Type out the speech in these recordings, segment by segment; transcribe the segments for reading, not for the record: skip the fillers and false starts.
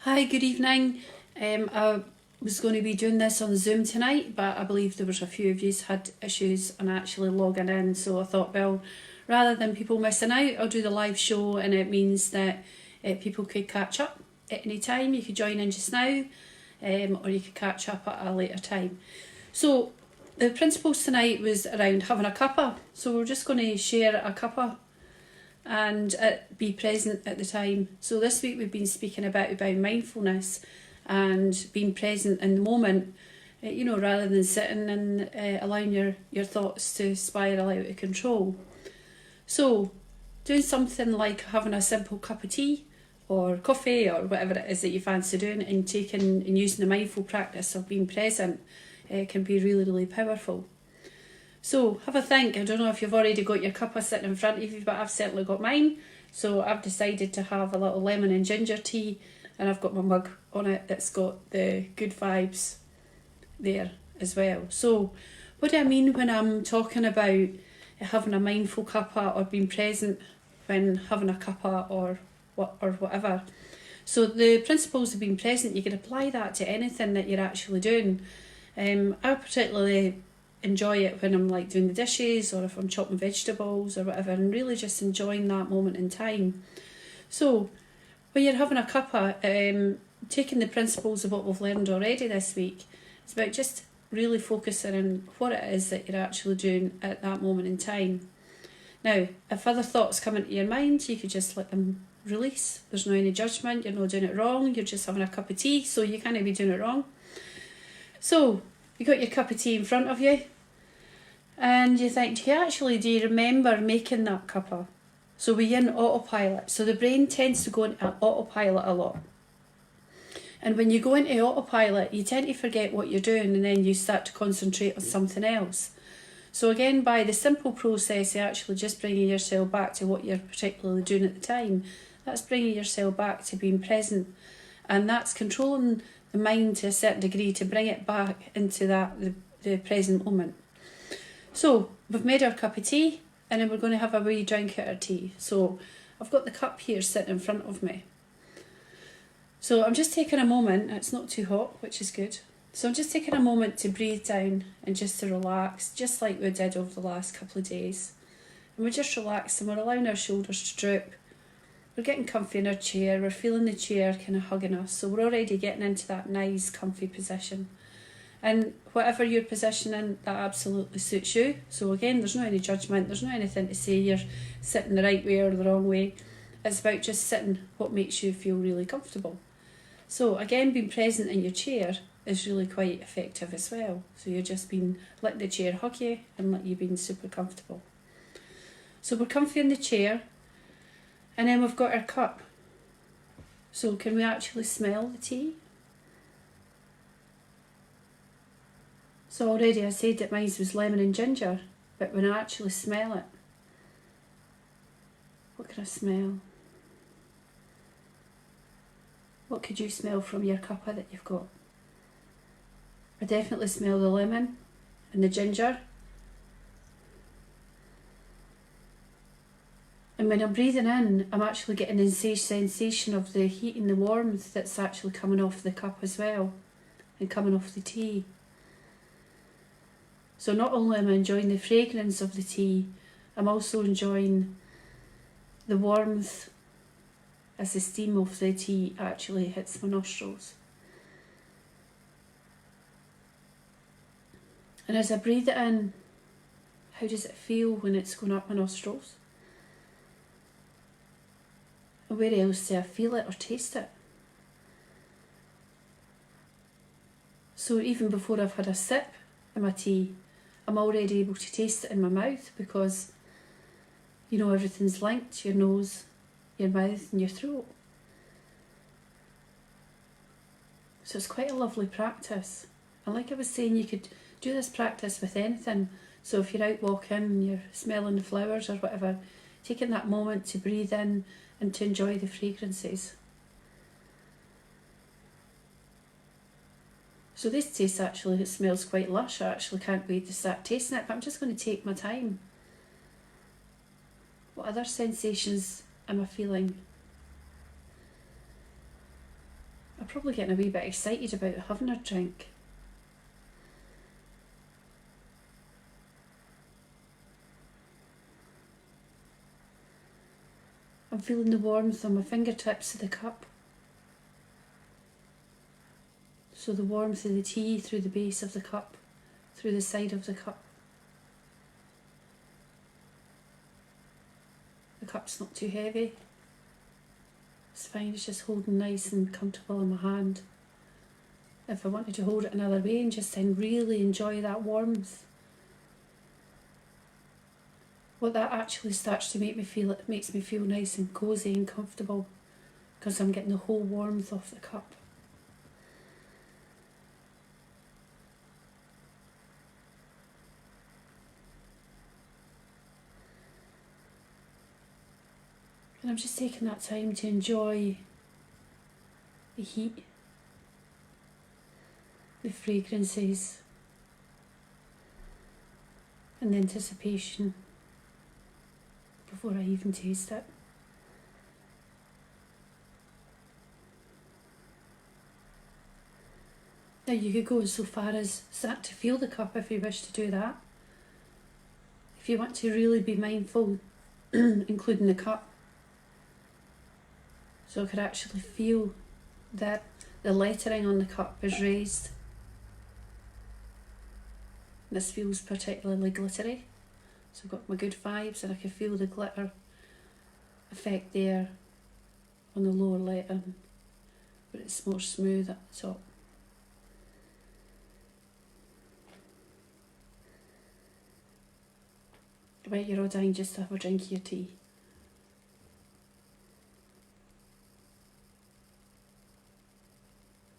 Hi, good evening. I was going to be doing this on Zoom tonight, but I believe there was a few of you had issues on actually logging in, so I thought, well, rather than people missing out, I'll do the live show, and it means that people could catch up at any time. You could join in just now, or you could catch up at a later time. So the principles tonight was around having a cuppa. So we're just going to share a cuppa and be present at the time. So this week we've been speaking about mindfulness and being present in the moment, rather than sitting and allowing your thoughts to spiral out of control. So doing something like having a simple cup of tea or coffee or whatever it is that you fancy doing, and taking and using the mindful practice of being present can be really, really powerful. So have a think. I don't know if you've already got your cuppa sitting in front of you, but I've certainly got mine. So I've decided to have a little lemon and ginger tea, and I've got my mug on it that's got the good vibes there as well. So what do I mean when I'm talking about having a mindful cuppa or being present when having a cuppa or whatever? So the principles of being present, you can apply that to anything that you're actually doing. I particularly enjoy it when I'm like doing the dishes, or if I'm chopping vegetables or whatever, and really just enjoying that moment in time. So when you're having a cuppa, taking the principles of what we've learned already this week, it's about just really focusing on what it is that you're actually doing at that moment in time. Now, if other thoughts come into your mind, you could just let them release. There's no any judgment, you're not doing it wrong, you're just having a cup of tea, so you can't be doing it wrong. So you got your cup of tea in front of you, and you think, do you remember making that cuppa? So we're in autopilot. So the brain tends to go into autopilot a lot. And when you go into autopilot, you tend to forget what you're doing, and then you start to concentrate on something else. So again, by the simple process of actually just bringing yourself back to what you're particularly doing at the time, that's bringing yourself back to being present. And that's controlling the mind to a certain degree to bring it back into the present moment. So we've made our cup of tea, and then we're going to have a wee drink of our tea. So I've got the cup here sitting in front of me. So I'm just taking a moment. It's not too hot, which is good. So I'm just taking a moment to breathe down and just to relax, just like we did over the last couple of days. And we're just relaxing, we're allowing our shoulders to droop. We're getting comfy in our chair, we're feeling the chair kind of hugging us. So we're already getting into that nice, comfy position. And whatever you're positioning, that absolutely suits you. So again, there's no any judgment, there's no anything to say you're sitting the right way or the wrong way. It's about just sitting what makes you feel really comfortable. So again, being present in your chair is really quite effective as well. So you're just letting the chair hug you and let you being super comfortable. So we're comfy in the chair, and then we've got our cup. So can we actually smell the tea? So already I said that mine was lemon and ginger, but when I actually smell it, what can I smell? What could you smell from your cuppa that you've got? I definitely smell the lemon and the ginger. And when I'm breathing in, I'm actually getting the sensation of the heat and the warmth that's actually coming off the cup as well, and coming off the tea. So not only am I enjoying the fragrance of the tea, I'm also enjoying the warmth as the steam of the tea actually hits my nostrils. And as I breathe it in, how does it feel when it's going up my nostrils? And where else do I feel it or taste it? So even before I've had a sip of my tea, I'm already able to taste it in my mouth, because everything's linked: your nose, your mouth and your throat. So it's quite a lovely practice. And like I was saying, you could do this practice with anything. So if you're out walking and you're smelling the flowers or whatever, taking that moment to breathe in and to enjoy the fragrances. So this taste it smells quite lush. I actually can't wait to start tasting it, but I'm just going to take my time. What other sensations am I feeling? probably getting a wee bit excited about having a drink. I'm feeling the warmth on my fingertips of the cup. So the warmth of the tea through the base of the cup, through the side of the cup. The cup's not too heavy. It's fine, it's just holding nice and comfortable in my hand. If I wanted to hold it another way and just then really enjoy that warmth, what that actually starts to make me feel, it makes me feel nice and cosy and comfortable because I'm getting the whole warmth off the cup. And I'm just taking that time to enjoy the heat, the fragrances, and the anticipation before I even taste it. Now you could go so far as start to feel the cup if you wish to do that. If you want to really be mindful, including the cup. So I could actually feel that the lettering on the cup is raised. This feels particularly glittery. So I've got my good vibes and I can feel the glitter effect there on the lower lettering, but it's more smooth at the top. Right, you're all dying just to have a drink of your tea.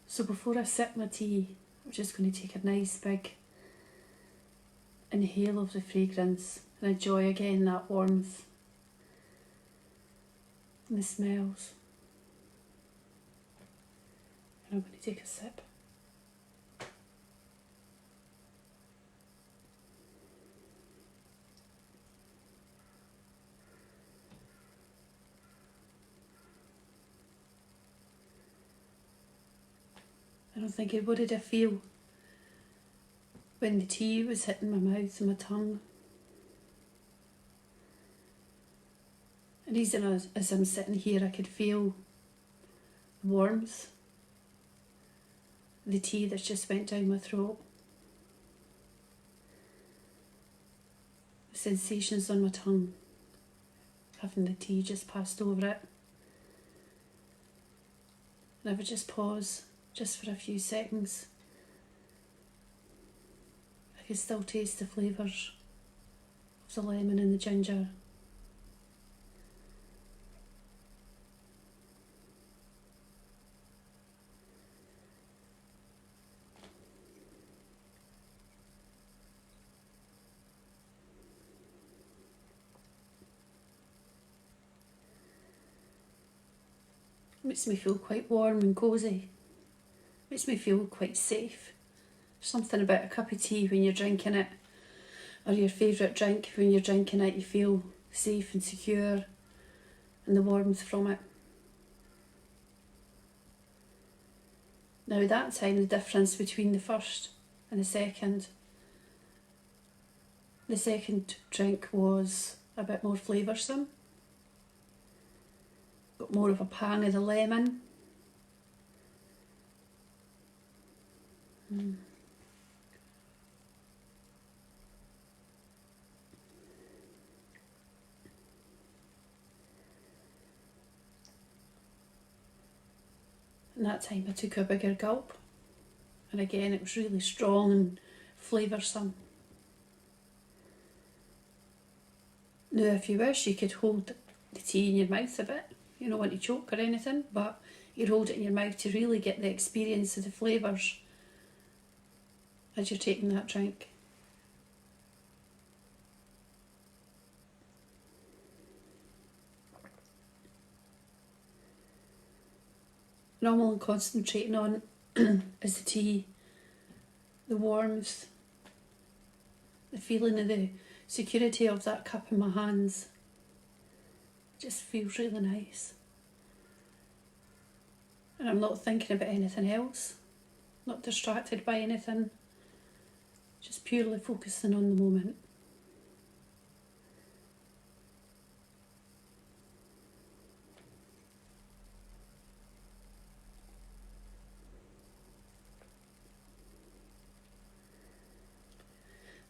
So before I sip my tea, I'm just going to take a nice big inhale of the fragrance and enjoy again that warmth and the smells. And I'm going to take a sip. I don't think what did I feel when the tea was hitting my mouth and my tongue. And even as I'm sitting here, I could feel the warmth, the tea that's just went down my throat, the sensations on my tongue, having the tea just passed over it. And I would just pause just for a few seconds. I could still taste the flavours of the lemon and the ginger. It makes me feel quite warm and cosy. Makes me feel quite safe. Something about a cup of tea when you're drinking it, or your favourite drink when you're drinking it, you feel safe and secure, and the warmth from it. Now that time, the difference between the first and the second drink was a bit more flavoursome, got more of a pang of the lemon. And that time I took a bigger gulp, and again it was really strong and flavoursome. Now if you wish, you could hold the tea in your mouth a bit. You don't want to choke or anything, but you'd hold it in your mouth to really get the experience of the flavours as you're taking that drink. And all I'm concentrating on is the tea, the warmth, the feeling of the security of that cup in my hands. It just feels really nice. and I'm not thinking about anything else, not distracted by anything, just purely focusing on the moment.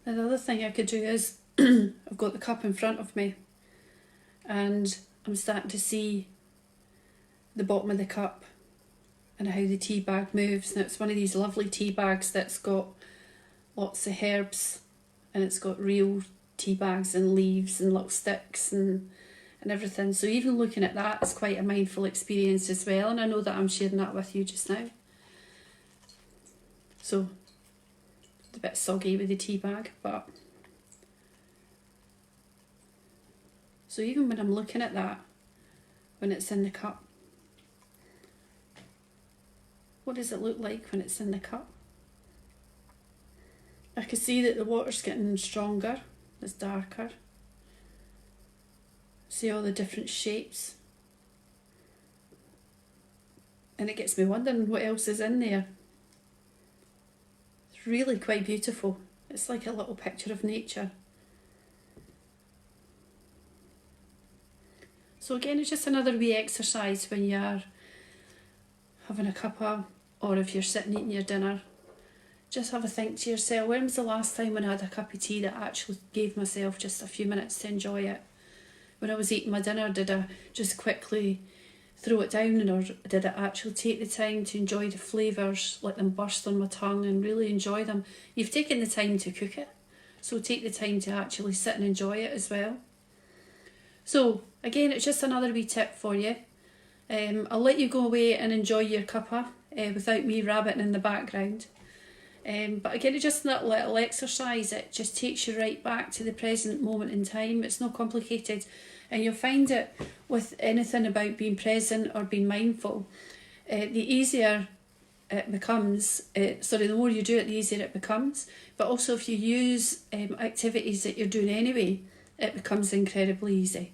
Now the other thing I could do is, I've got the cup in front of me and I'm starting to see the bottom of the cup and how the tea bag moves. Now it's one of these lovely tea bags that's got lots of herbs, and it's got real tea bags and leaves and little sticks and everything. So even looking at that is quite a mindful experience as well, and I know that I'm sharing that with you just now. So it's a bit soggy with the tea bag, but so even when I'm looking at that, when it's in the cup, what does it look like when it's in the cup? I can see that the water's getting stronger, it's darker. See all the different shapes. And it gets me wondering what else is in there. It's really quite beautiful. It's like a little picture of nature. So again, it's just another wee exercise when you're having a cuppa, or if you're sitting eating your dinner. Just have a think to yourself, when was the last time when I had a cup of tea that I actually gave myself just a few minutes to enjoy it? When I was eating my dinner, did I just quickly throw it down, or did I actually take the time to enjoy the flavours, let them burst on my tongue and really enjoy them? You've taken the time to cook it, so take the time to actually sit and enjoy it as well. So again, it's just another wee tip for you. I'll let you go away and enjoy your cuppa without me rabbiting in the background. But again, it's just that little exercise. It just takes you right back to the present moment in time. It's not complicated, and you'll find it with anything about being present or being mindful. The easier it becomes, the more you do it, the easier it becomes. But also if you use activities that you're doing anyway, it becomes incredibly easy.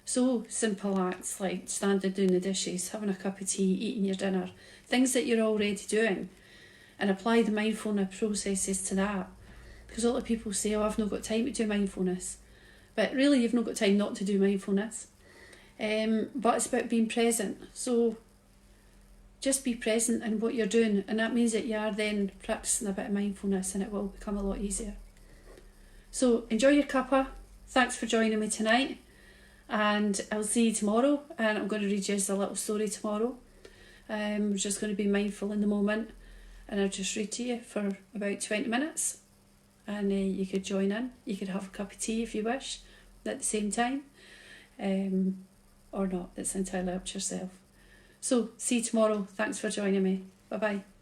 So simple acts like standing doing the dishes, having a cup of tea, eating your dinner, things that you're already doing, and apply the mindfulness processes to that. Because a lot of people say, oh, I've not got time to do mindfulness. But really, you've not got time not to do mindfulness. But it's about being present. So just be present in what you're doing, and that means that you are then practicing a bit of mindfulness, and it will become a lot easier. So enjoy your cuppa. Thanks for joining me tonight, and I'll see you tomorrow. And I'm going to read you a little story tomorrow. We're just going to be mindful in the moment, and I'll just read to you for about 20 minutes, and you could join in. You could have a cup of tea if you wish at the same time, or not. It's entirely up to yourself. So see you tomorrow. Thanks for joining me. Bye bye.